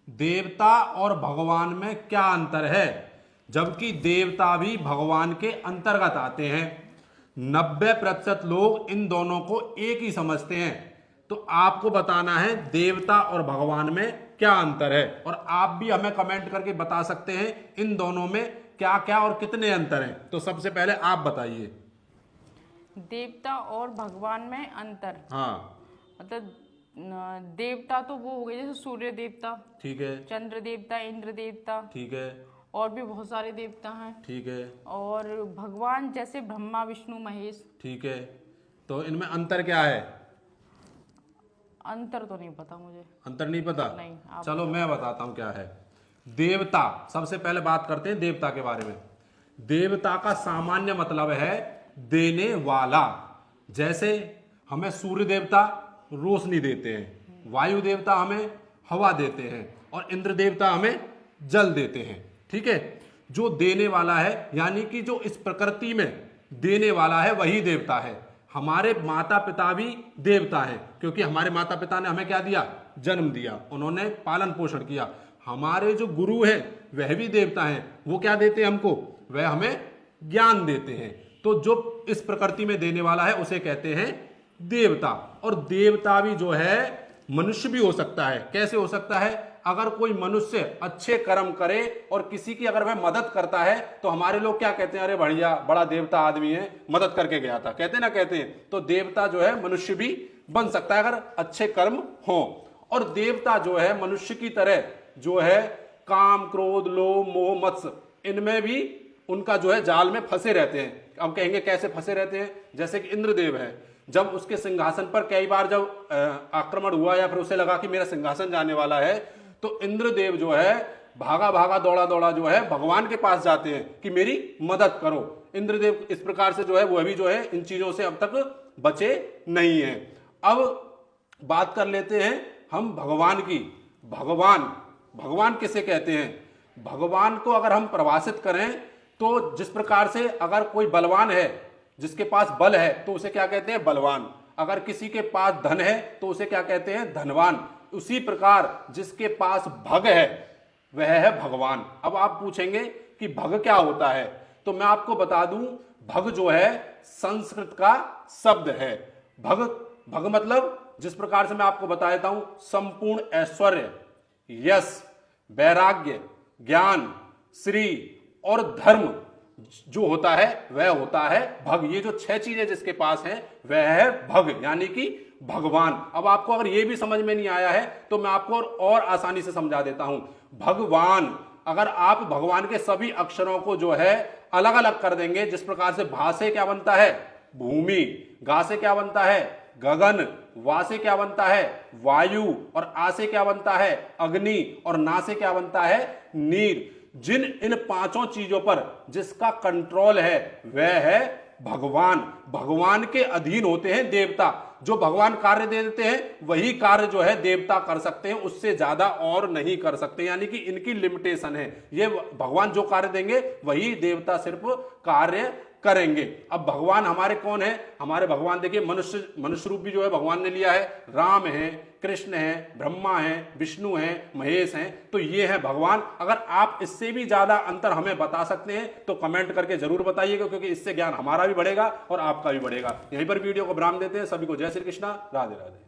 देवता और भगवान में क्या अंतर है, जबकि देवता भी भगवान के अंतर्गत आते हैं। 90% लोग इन दोनों को एक ही समझते हैं। तो आपको बताना है देवता और भगवान में क्या अंतर है, और आप भी हमें कमेंट करके बता सकते हैं इन दोनों में क्या क्या और कितने अंतर हैं। तो सबसे पहले आप बताइए। देवता और भगवान में अंतर, हाँ, मतलब देवता तो वो हो गए जैसे सूर्य देवता, ठीक है, चंद्र देवता, इंद्र देवता, ठीक है, और भी बहुत सारे देवता हैं। ठीक है, और भगवान जैसे ब्रह्मा विष्णु महेश। ठीक है। तो इनमें अंतर क्या है? अंतर तो नहीं पता मुझे। अंतर नहीं पता? नहीं, आप चलो मैं बताता हूं क्या है। देवता, सबसे पहले बात करते हैं देवता के बारे में। देवता का सामान्य मतलब है देने वाला। जैसे हमें सूर्य देवता रोशनी देते हैं, वायु देवता हमें हवा देते हैं, और इंद्र देवता हमें जल देते हैं। ठीक है, जो देने वाला है यानी कि जो इस प्रकृति में देने वाला है वही देवता है। हमारे माता पिता भी देवता हैं, क्योंकि हमारे माता पिता ने हमें क्या दिया? जन्म दिया, उन्होंने पालन पोषण किया। हमारे जो गुरु हैं वह भी देवता हैं, वो क्या देते हैं हमको? वह हमें ज्ञान देते हैं। तो जो इस प्रकृति में देने वाला है उसे कहते हैं देवता। और देवता भी जो है मनुष्य भी हो सकता है। कैसे हो सकता है? अगर कोई मनुष्य अच्छे कर्म करे और किसी की अगर वह मदद करता है तो हमारे लोग क्या कहते हैं? अरे बढ़िया, बड़ा देवता आदमी है, मदद करके गया था, कहते ना कहते हैं। तो देवता जो है मनुष्य भी बन सकता है अगर अच्छे कर्म हो। और देवता जो है मनुष्य की तरह जो है काम, क्रोध, लोभ, मोह, मत्स्य, इनमें भी उनका जो है जाल में फंसे रहते हैं। अब कहेंगे कैसे फंसे रहते हैं? जैसे कि इंद्रदेव है, जब उसके सिंहासन पर कई बार जब आक्रमण हुआ या फिर उसे लगा कि मेरा सिंहासन जाने वाला है, तो इंद्रदेव जो है भागा भागा दौड़ा दौड़ा जो है भगवान के पास जाते हैं कि मेरी मदद करो। इंद्रदेव इस प्रकार से जो है वह भी जो है इन चीजों से अब तक बचे नहीं है। अब बात कर लेते हैं हम भगवान की। भगवान किसे कहते हैं? भगवान को अगर हम परिभाषित करें तो जिस प्रकार से अगर कोई बलवान है, जिसके पास बल है, तो उसे क्या कहते हैं? बलवान। अगर किसी के पास धन है तो उसे क्या कहते हैं? धनवान। उसी प्रकार जिसके पास भग है वह है भगवान। अब आप पूछेंगे कि भग क्या होता है, तो मैं आपको बता दूं, भग जो है संस्कृत का शब्द है। भग मतलब जिस प्रकार से मैं आपको बता देता हूं, संपूर्ण ऐश्वर्य, यश, वैराग्य, ज्ञान, श्री और धर्म जो होता है वह होता है भग। ये जो 6 चीजें जिसके पास हैं वह है भग, यानी कि भगवान। अब आपको अगर ये भी समझ में नहीं आया है तो मैं आपको और आसानी से समझा देता हूं। भगवान, अगर आप भगवान के सभी अक्षरों को जो है अलग अलग कर देंगे, जिस प्रकार से भा से क्या बनता है? भूमि, गा से क्या बनता है? गगन, वा से क्या बनता है? वायु, और आ से क्या बनता है? अग्नि, और ना से क्या बनता है? नीर। जिन इन 5 चीजों पर जिसका कंट्रोल है वह है भगवान। भगवान के अधीन होते हैं देवता। जो भगवान कार्य दे देते हैं वही कार्य जो है देवता कर सकते हैं, उससे ज्यादा और नहीं कर सकते, यानी कि इनकी लिमिटेशन है। ये भगवान जो कार्य देंगे वही देवता सिर्फ कार्य करेंगे। अब भगवान हमारे कौन है? हमारे भगवान देखिए मनुष्य रूप भी जो है भगवान ने लिया है। राम है, कृष्ण है, ब्रह्मा है, विष्णु है, महेश है। तो ये है भगवान। अगर आप इससे भी ज्यादा अंतर हमें बता सकते हैं तो कमेंट करके जरूर बताइएगा, क्योंकि इससे ज्ञान हमारा भी बढ़ेगा और आपका भी बढ़ेगा। यहीं पर वीडियो को विराम देते हैं। सभी को जय श्री कृष्णा, राधे राधे।